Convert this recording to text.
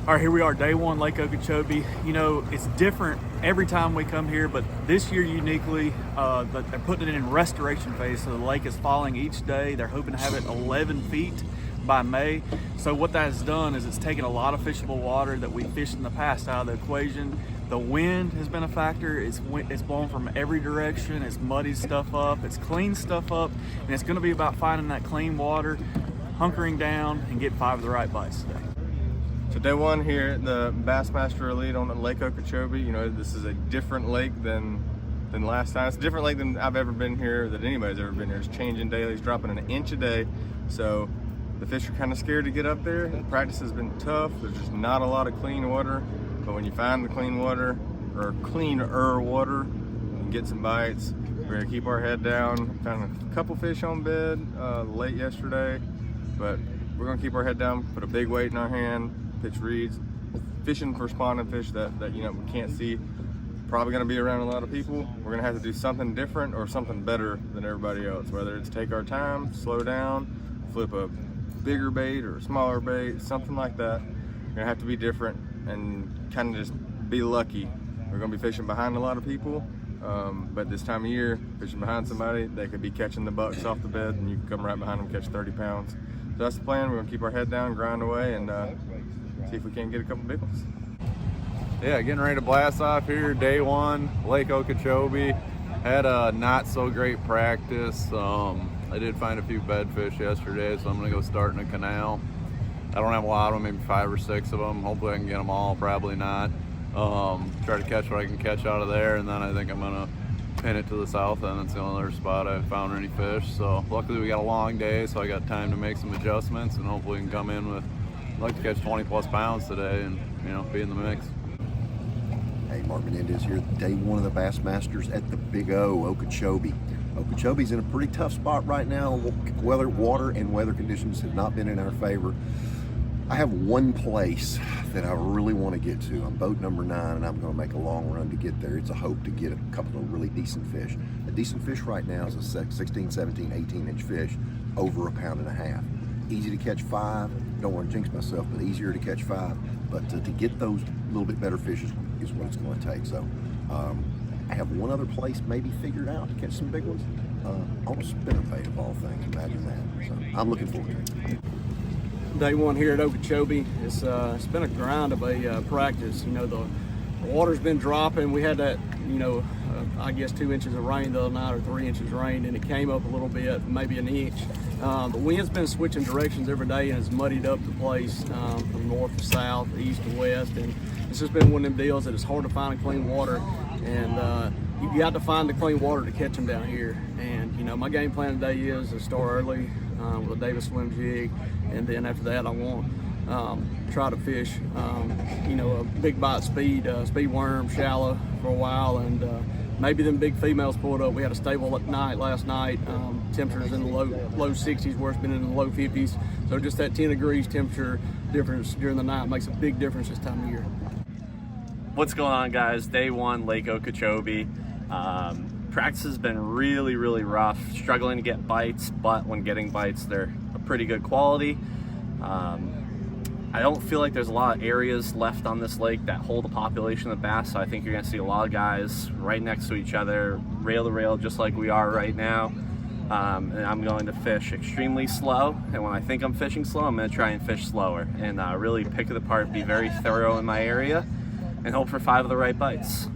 All right, here we are, day one, Lake Okeechobee. You know, it's different every time we come here, but this year uniquely, they're putting it in restoration phase, so the lake is falling each day. They're hoping to have it 11 feet by May. So what that has done is it's taken a lot of fishable water that we fished in the past out of the equation. The wind has been a factor. It's blown from every direction. It's muddied stuff up. It's cleaned stuff up, and it's gonna be about finding that clean water, hunkering down, and getting 5 of the right bites today. So day one here at the Bassmaster Elite on Lake Okeechobee. You know, this is a different lake than last time. It's a different lake than I've ever been here, that anybody's ever been here. It's changing daily. It's dropping an inch a day. So the fish are kind of scared to get up there. The practice has been tough. There's just not a lot of clean water. But when you find the clean water, or cleaner water, you can get some bites. We're gonna keep our head down. Found a couple fish on bed late yesterday, but we're gonna keep our head down, put a big weight in our hand, pitch reeds, fishing for spawning fish that you know we can't see. Probably gonna be around a lot of people. We're gonna have to do something different or something better than everybody else, whether it's take our time, slow down, flip a bigger bait or a smaller bait, something like that. We're gonna have to be different and kind of just be lucky. We're gonna be fishing behind a lot of people, but this time of year, fishing behind somebody, they could be catching the bucks off the bed and you can come right behind them, catch 30 pounds. So that's the plan. We're gonna keep our head down, grind away, and see if we can get a couple big ones. Yeah, getting ready to blast off here, day one, Lake Okeechobee. Had a not so great practice. I did find a few bedfish yesterday, so I'm gonna go start in a canal. I don't have a lot of them, maybe 5 or 6 of them. Hopefully I can get them all, probably not. Try to catch what I can catch out of there, and then I think I'm gonna pin it to the south end. That's the only other spot I haven't found any fish. So luckily we got a long day, so I got time to make some adjustments, and hopefully we can come in with, I'd like to catch 20 plus pounds today and, you know, be in the mix. Hey, Mark Menendez here, day one of the Bassmasters at the Big O, Okeechobee. Okeechobee's in a pretty tough spot right now. Water and weather conditions have not been in our favor. I have one place that I really want to get to. I'm boat number 9, and I'm going to make a long run to get there. It's a hope to get a couple of really decent fish. A decent fish right now is a 16, 17, 18-inch fish, over 1.5 pounds. Easy to catch 5. Don't want to jinx myself, but easier to catch 5. But to get those little bit better fish is what it's going to take. So I have one other place maybe figured out to catch some big ones. On a spinnerbait of all things, imagine that. So I'm looking forward to it. Day one here at Okeechobee. It's been a grind of a practice. You know, the water's been dropping. We had that, you know, I guess 2 inches of rain the other night, or 3 inches of rain, and it came up a little bit, maybe an inch. The wind's been switching directions every day, and it's muddied up the place from north to south, east to west, and it's just been one of them deals that it's hard to find clean water, and you got to find the clean water to catch them down here. And you know, my game plan today is to start early with a Davis swim jig, and then after that I want try to fish you know, a big bite speed worm, shallow for a while, and maybe them big females pulled up. We had a stable at night last night. Temperatures in the low 60s, where it's been in the low 50s. So just that 10 degrees temperature difference during the night makes a big difference this time of year. What's going on, guys? Day one, Lake Okeechobee. Practice has been really rough, struggling to get bites, but when getting bites, they're a pretty good quality. I don't feel like there's a lot of areas left on this lake that hold a population of bass, so I think you're gonna see a lot of guys right next to each other, rail to rail, just like we are right now. And I'm going to fish extremely slow, and when I think I'm fishing slow, I'm gonna try and fish slower and really pick it apart, be very thorough in my area, and hope for 5 of the right bites.